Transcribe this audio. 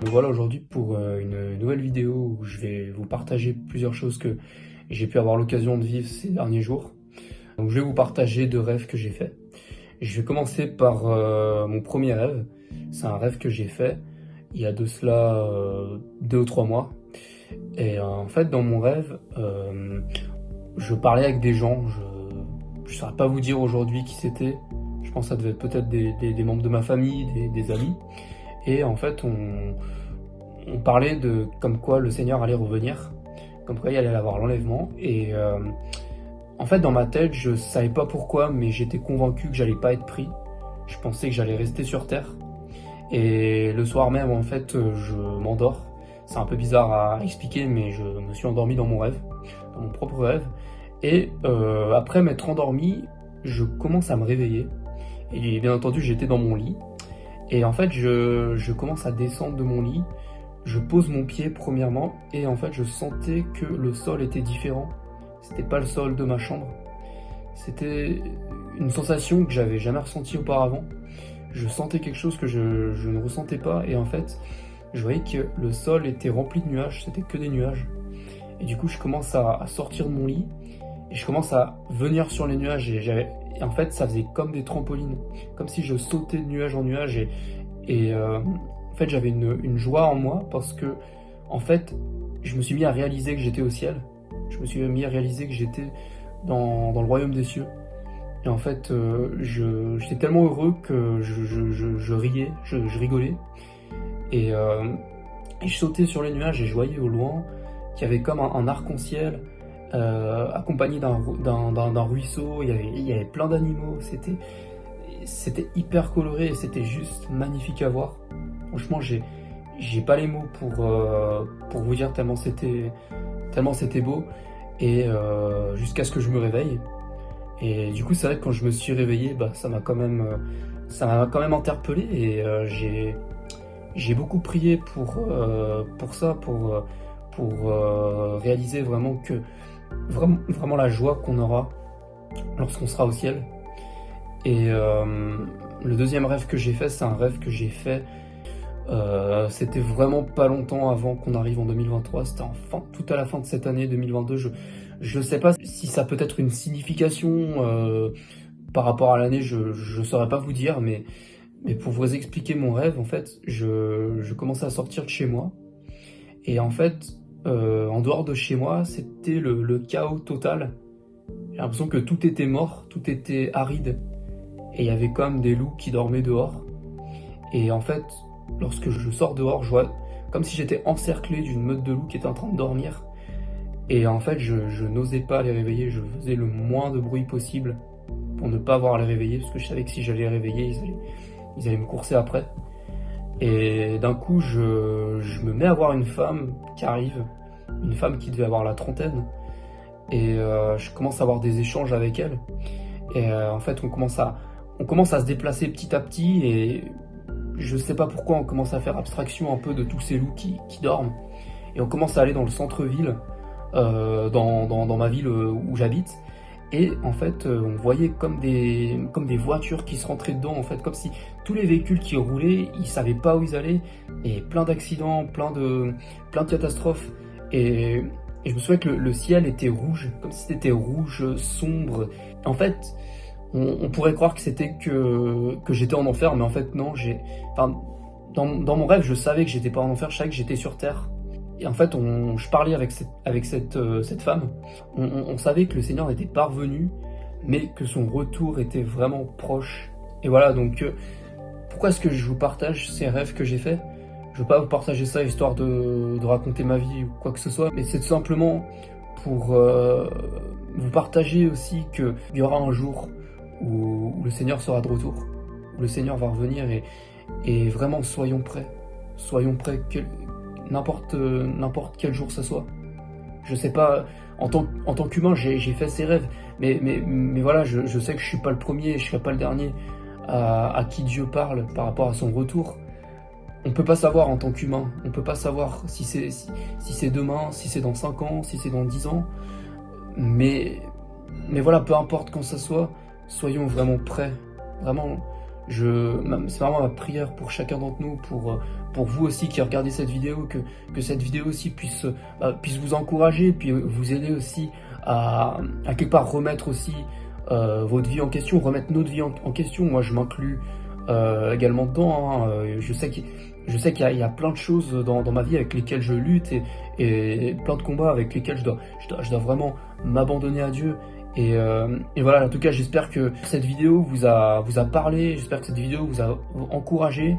Me voilà aujourd'hui pour une nouvelle vidéo où je vais vous partager plusieurs choses que j'ai pu avoir l'occasion de vivre ces derniers jours. Donc je vais vous partager 2 rêves que j'ai faits. Je vais commencer par mon premier rêve. C'est un rêve que j'ai fait il y a de cela 2 ou 3 mois. Et en fait, dans mon rêve, je parlais avec des gens. Je ne saurais pas vous dire aujourd'hui qui c'était. Je pense que ça devait être peut-être des membres de ma famille, des amis. Et en fait, on parlait de comme quoi le Seigneur allait revenir, comme quoi il allait avoir l'enlèvement. Et en fait, dans ma tête, je savais pas pourquoi, mais j'étais convaincu que j'allais pas être pris. Je pensais que j'allais rester sur terre. Et le soir même, en fait, je m'endors. C'est un peu bizarre à expliquer, mais je me suis endormi dans mon rêve, dans mon propre rêve. Et après m'être endormi, je commence à me réveiller. Et bien entendu, j'étais dans mon lit. Et en fait, je commence à descendre de mon lit. Je pose mon pied premièrement et en fait, je sentais que le sol était différent. C'était pas le sol de ma chambre. C'était une sensation que j'avais jamais ressentie auparavant. Je sentais quelque chose que je ne ressentais pas et en fait, je voyais que le sol était rempli de nuages. C'était que des nuages. Et du coup, je commence à sortir de mon lit et je commence à venir sur les nuages et en fait, ça faisait comme des trampolines, comme si je sautais de nuage en nuage et en fait, j'avais une joie en moi parce que, en fait, je me suis mis à réaliser que j'étais au ciel. Je me suis mis à réaliser que j'étais dans le royaume des cieux. Et en fait, j'étais tellement heureux que je riais, je rigolais. Et, et je sautais sur les nuages et je voyais au loin qu'il y avait comme un arc-en-ciel accompagné d'un ruisseau. Il y avait plein d'animaux. C'était hyper coloré et c'était juste magnifique à voir. Franchement, j'ai pas les mots pour vous dire tellement c'était beau. Et jusqu'à ce que je me réveille. Et du coup, c'est vrai que quand je me suis réveillé, bah, ça m'a quand même interpellé. Et j'ai beaucoup prié pour ça, pour réaliser vraiment vraiment la joie qu'on aura lorsqu'on sera au ciel. Et le deuxième rêve que j'ai fait, c'est un rêve que j'ai fait. C'était vraiment pas longtemps avant qu'on arrive en 2023. C'était tout à la fin de cette année 2022. Je sais pas si ça peut être une signification par rapport à l'année. Je saurais pas vous dire, mais pour vous expliquer mon rêve, en fait, je commençais à sortir de chez moi. Et en fait, en dehors de chez moi, c'était le chaos total. J'ai l'impression que tout était mort, tout était aride. Et il y avait comme des loups qui dormaient dehors. Et en fait, lorsque je sors dehors, je vois comme si j'étais encerclé d'une meute de loups qui était en train de dormir. Et en fait, je n'osais pas les réveiller, je faisais le moins de bruit possible pour ne pas avoir à les réveiller, parce que je savais que si j'allais les réveiller, ils allaient me courser après. Et d'un coup, je me mets à voir une femme qui arrive, une femme qui devait avoir la trentaine. Et je commence à avoir des échanges avec elle. Et en fait, on commence à se déplacer petit à petit et je sais pas pourquoi on commence à faire abstraction un peu de tous ces loups qui dorment. Et on commence à aller dans le centre-ville, dans ma ville où j'habite. Et en fait, on voyait comme des voitures qui se rentraient dedans, en fait, comme si tous les véhicules qui roulaient, ils savaient pas où ils allaient. Et plein d'accidents, plein de catastrophes. Et je me souviens que le ciel était rouge, comme si c'était rouge, sombre. En fait, on pourrait croire que c'était que j'étais en enfer, mais en fait non. Dans mon rêve, je savais que j'étais pas en enfer, je savais que j'étais sur terre. Et en fait, je parlais avec cette femme. On savait que le Seigneur n'était pas revenu, mais que son retour était vraiment proche. Et voilà, donc pourquoi est-ce que je vous partage ces rêves que j'ai faits? Je veux pas vous partager ça histoire de raconter ma vie ou quoi que ce soit, mais c'est tout simplement pour vous partager aussi qu'il y aura un jour où le Seigneur sera de retour, où le Seigneur va revenir et vraiment soyons prêts. Soyons prêts, n'importe quel jour ça soit. Je sais pas, en tant qu'humain, j'ai fait ces rêves, mais voilà, je sais que je suis pas le premier, je serai pas le dernier à qui Dieu parle par rapport à son retour. On peut pas savoir en tant qu'humain, on peut pas savoir si c'est demain, si c'est dans 5 ans, si c'est dans 10 ans, mais voilà, peu importe quand ça soit, soyons vraiment prêts. Vraiment, C'est vraiment ma prière pour chacun d'entre nous, pour vous aussi qui regardez cette vidéo, que cette vidéo aussi puisse vous encourager, puis vous aider aussi à quelque part remettre aussi votre vie en question, remettre notre vie en question. Moi, je m'inclus également dedans, hein. Je sais qu'il y a plein de choses dans ma vie avec lesquelles je lutte et plein de combats avec lesquels je dois vraiment m'abandonner à Dieu. Et voilà, en tout cas, j'espère que cette vidéo vous a parlé, j'espère que cette vidéo vous a encouragé.